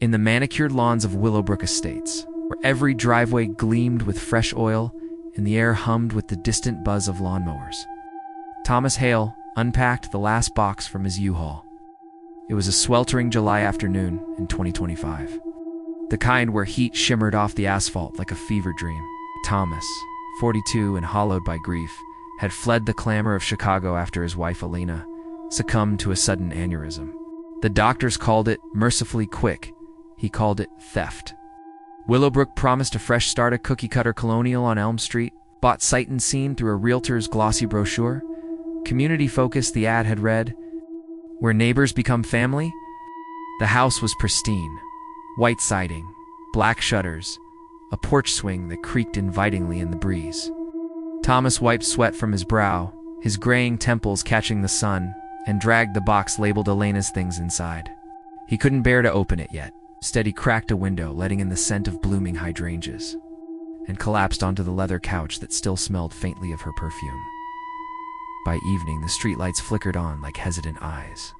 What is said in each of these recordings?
in the manicured lawns of Willowbrook Estates, where every driveway gleamed with fresh oil and the air hummed with the distant buzz of lawnmowers. Thomas Hale unpacked the last box from his U-Haul. It was a sweltering July afternoon in 2025. The kind where heat shimmered off the asphalt like a fever dream. Thomas, 42 and hollowed by grief, had fled the clamor of Chicago after his wife Elena succumbed to a sudden aneurysm. The doctors called it mercifully quick. He called it theft. Willowbrook promised a fresh start at cookie-cutter colonial on Elm Street, bought sight and scene through a realtor's glossy brochure. Community-focused, the ad had read, "Where neighbors become family." The house was pristine. White siding, black shutters, a porch swing that creaked invitingly in the breeze. Thomas wiped sweat from his brow, his graying temples catching the sun, and dragged the box labeled Elena's things inside. He couldn't bear to open it yet. Instead, he cracked a window, letting in the scent of blooming hydrangeas, and collapsed onto the leather couch that still smelled faintly of her perfume. By evening, the streetlights flickered on like hesitant eyes.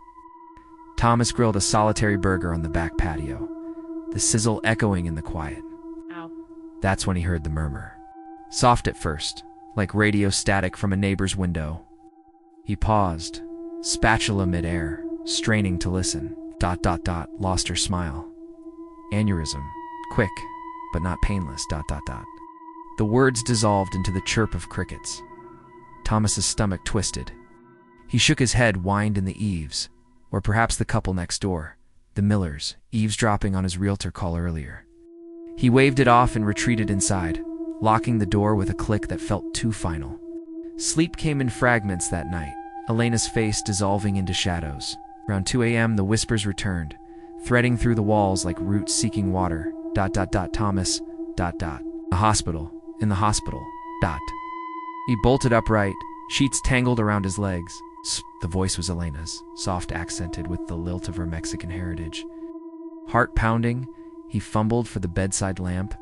Thomas grilled a solitary burger on the back patio, the sizzle echoing in the quiet. Ow. That's when he heard the murmur. Soft at first, like radio static from a neighbor's window. He paused, spatula midair, straining to listen. ... Lost her smile. Aneurysm. Quick, but not painless. ... The words dissolved into the chirp of crickets. Thomas's stomach twisted. He shook his head, whined in the eaves, or perhaps the couple next door, the Millers, eavesdropping on his realtor call earlier. He waved it off and retreated inside, locking the door with a click that felt too final. Sleep came in fragments that night, Elena's face dissolving into shadows. Around 2 a.m. the whispers returned, threading through the walls like roots seeking water. ... Thomas. ... A hospital. In the hospital. ... He bolted upright, sheets tangled around his legs. The voice was Elena's, soft accented with the lilt of her Mexican heritage. Heart pounding, he fumbled for the bedside lamp,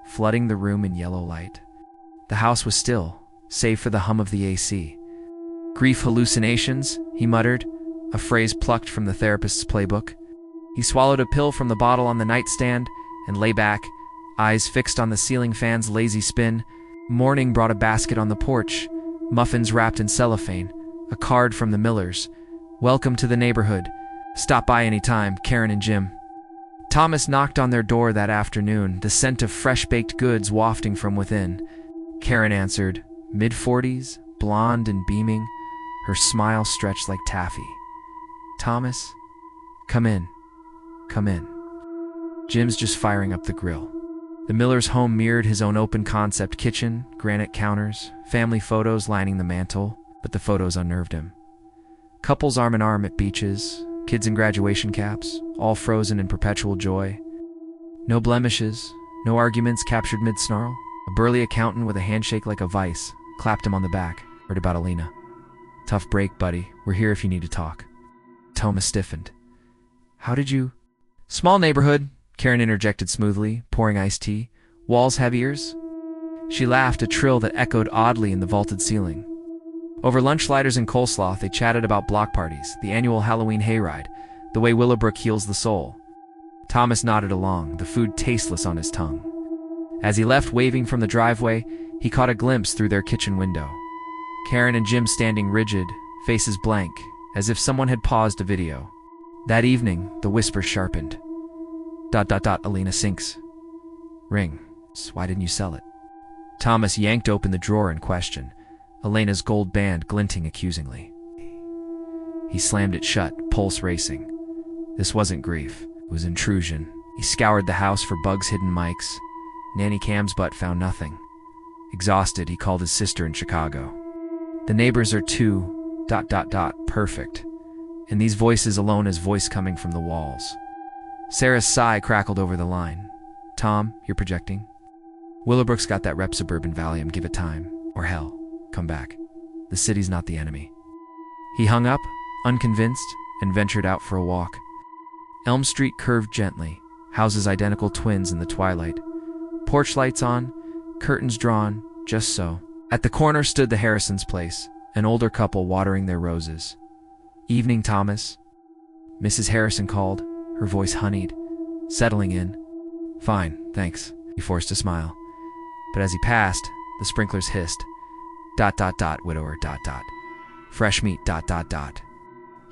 flooding the room in yellow light. The house was still, save for the hum of the AC. Grief hallucinations, he muttered, a phrase plucked from the therapist's playbook. He swallowed a pill from the bottle on the nightstand and lay back, eyes fixed on the ceiling fan's lazy spin. Morning brought a basket on the porch, muffins wrapped in cellophane, a card from the Millers. "Welcome to the neighborhood. Stop by any time, Karen and Jim." Thomas knocked on their door that afternoon, the scent of fresh-baked goods wafting from within. Karen answered, mid-40s, blonde and beaming, her smile stretched like taffy. "Thomas, come in. Come in." Jim's just firing up the grill. The Miller's home mirrored his own open-concept kitchen, granite counters, family photos lining the mantel, but the photos unnerved him. Couples arm in arm at beaches, kids in graduation caps, all frozen in perpetual joy. No blemishes, no arguments captured mid-snarl. A burly accountant with a handshake like a vice clapped him on the back. Heard about Elena. "Tough break, buddy. We're here if you need to talk." Thomas stiffened. "How did you—" "Small neighborhood," Karen interjected smoothly, pouring iced tea. "Walls have ears?" She laughed, a trill that echoed oddly in the vaulted ceiling. Over lunch lighters and coleslaw, they chatted about block parties, the annual Halloween hayride, the way Willowbrook heals the soul. Thomas nodded along, the food tasteless on his tongue. As he left waving from the driveway, he caught a glimpse through their kitchen window. Karen and Jim standing rigid, faces blank, as if someone had paused a video. That evening, the whisper sharpened. ... Elena Sinks. Ring. Why didn't you sell it? Thomas yanked open the drawer in question, Elena's gold band glinting accusingly. He slammed it shut, pulse racing. This wasn't grief, it was intrusion. He scoured the house for Bugs' hidden mics. Nanny Cam's butt found nothing. Exhausted, he called his sister in Chicago. The neighbors are too ... perfect. And these voices alone is voice coming from the walls. Sarah's sigh crackled over the line. "Tom, you're projecting. Willowbrook's got that rep suburban Valium, give it time. Or hell, come back. The city's not the enemy." He hung up, unconvinced, and ventured out for a walk. Elm Street curved gently, houses identical twins in the twilight. Porch lights on, curtains drawn, just so. At the corner stood the Harrisons' place, an older couple watering their roses. "Evening, Thomas." Mrs. Harrison called, her voice honeyed. Settling in? Fine, thanks. He forced a smile. But as he passed, the sprinklers hissed. ... widower ... fresh meat ...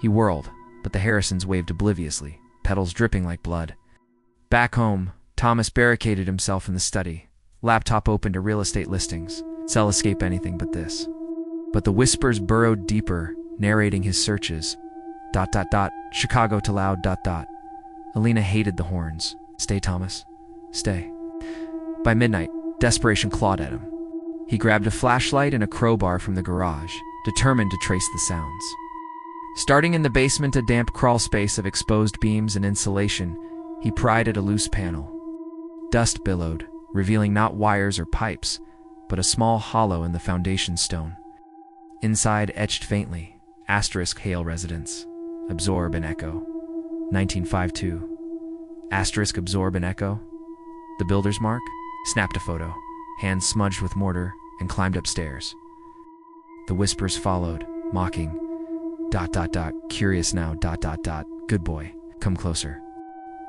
He whirled, but the Harrisons waved obliviously, petals dripping like blood. Back home, Thomas barricaded himself in the study, laptop open to real estate listings. Sell escape anything but this. But the whispers burrowed deeper, narrating his searches. ... Chicago to loud ... Alina hated the horns. Stay, Thomas. Stay. By midnight, desperation clawed at him. He grabbed a flashlight and a crowbar from the garage, determined to trace the sounds. Starting in the basement, a damp crawl space of exposed beams and insulation, he pried at a loose panel. Dust billowed, revealing not wires or pipes, but a small hollow in the foundation stone. Inside, etched faintly, * Hale Residence. Absorb and echo. 1952. * absorb and echo. The builder's mark? Snapped a photo, hands smudged with mortar, and climbed upstairs. The whispers followed, mocking. ... Curious now. ... Good boy. Come closer.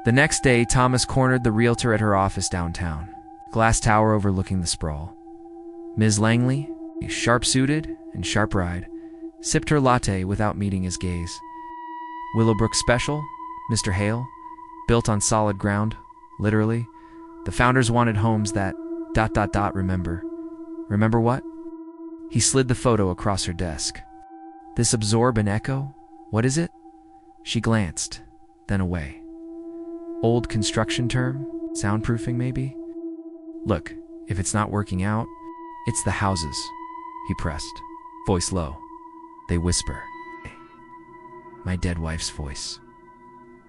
The next day, Thomas cornered the realtor at her office downtown. Glass tower overlooking the sprawl. Ms. Langley, sharp-suited and sharp-eyed, sipped her latte without meeting his gaze. Willowbrook Special, Mr. Hale, built on solid ground, literally. The founders wanted homes that... remember. Remember what? He slid the photo across her desk. This absorb and echo? What is it? She glanced, then away. Old construction term? Soundproofing, maybe? Look, if it's not working out, it's the houses, he pressed, voice low. They whisper. My dead wife's voice.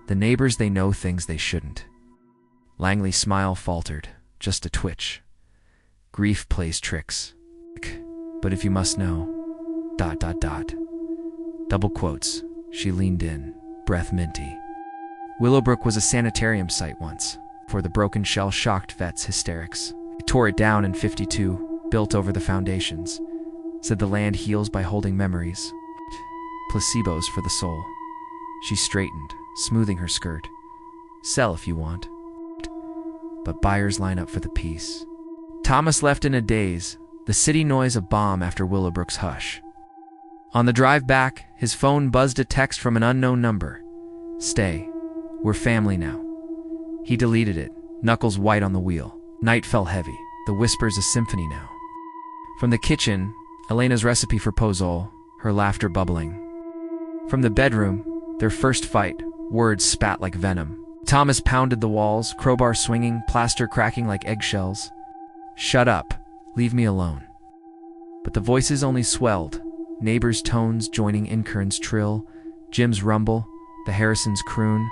The neighbors, they know things they shouldn't. Langley's smile faltered, just a twitch. Grief plays tricks. But if you must know... ... Double quotes. She leaned in, breath minty. Willowbrook was a sanitarium site once, for the broken shell shocked vets' hysterics. It tore it down in '52, built over the foundations. Said the land heals by holding memories. Placebos for the soul. She straightened, smoothing her skirt. Sell if you want. But buyers line up for the piece. Thomas left in a daze, the city noise a bomb after Willowbrook's hush. On the drive back, his phone buzzed a text from an unknown number. Stay. We're family now. He deleted it, knuckles white on the wheel. Night fell heavy, the whispers a symphony now. From the kitchen, Elena's recipe for pozole, her laughter bubbling. From the bedroom, their first fight, words spat like venom. Thomas pounded the walls, crowbar swinging, plaster cracking like eggshells. Shut up. Leave me alone. But the voices only swelled, neighbors' tones joining Inkern's trill, Jim's rumble, the Harrisons' croon. ...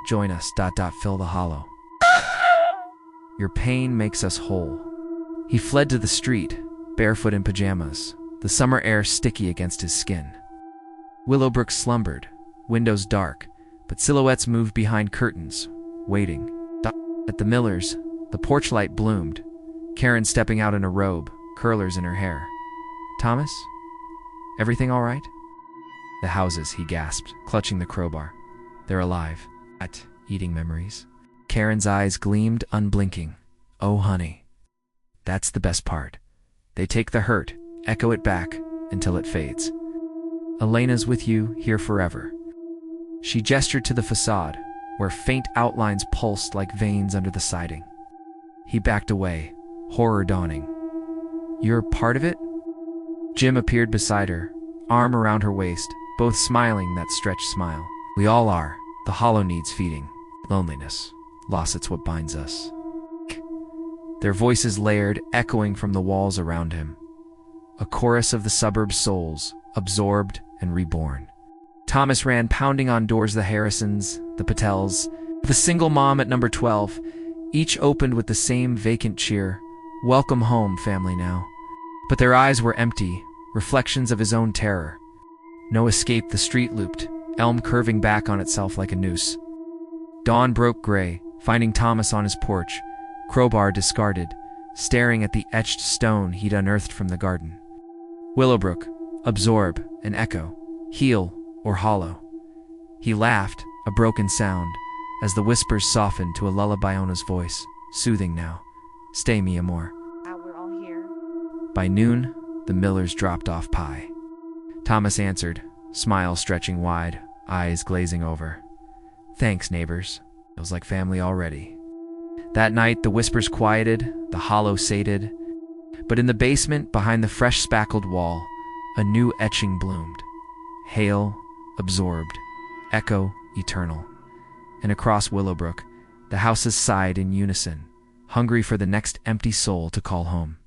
Join us. ... Fill the hollow. Your pain makes us whole. He fled to the street, barefoot in pajamas, the summer air sticky against his skin. Willowbrook slumbered, windows dark, but silhouettes moved behind curtains, waiting. At the Millers, the porch light bloomed, Karen stepping out in a robe, curlers in her hair. Thomas? Everything all right? The houses, he gasped, clutching the crowbar. They're alive. Eating memories. Karen's eyes gleamed, unblinking. Oh, honey. That's the best part. They take the hurt, echo it back, until it fades. Elena's with you, here forever. She gestured to the facade, where faint outlines pulsed like veins under the siding. He backed away, horror dawning. You're part of it? Jim appeared beside her, arm around her waist, both smiling that stretched smile. We all are. The hollow needs feeding. Loneliness. Loss, it's what binds us. Their voices layered, echoing from the walls around him. A chorus of the suburb's souls, absorbed and reborn. Thomas ran pounding on doors, the Harrisons, the Patels, the single mom at number 12. Each opened with the same vacant cheer. Welcome home, family now. But their eyes were empty, reflections of his own terror. No escape, the street looped, elm curving back on itself like a noose. Dawn broke gray, finding Thomas on his porch, crowbar discarded, staring at the etched stone he'd unearthed from the garden. Willowbrook, absorb, an echo, heal, or hollow. He laughed, a broken sound, as the whispers softened to a lullaby Ona's voice, soothing now. Stay, mi amor. We're all here. By noon, the Millers dropped off pie. Thomas answered, smile stretching wide, eyes glazing over. Thanks, neighbors. Feels like family already. That night, the whispers quieted, the hollow sated. But in the basement, behind the fresh spackled wall, a new etching bloomed. Hail, absorbed, echo, eternal. And across Willowbrook, the houses sighed in unison, hungry for the next empty soul to call home.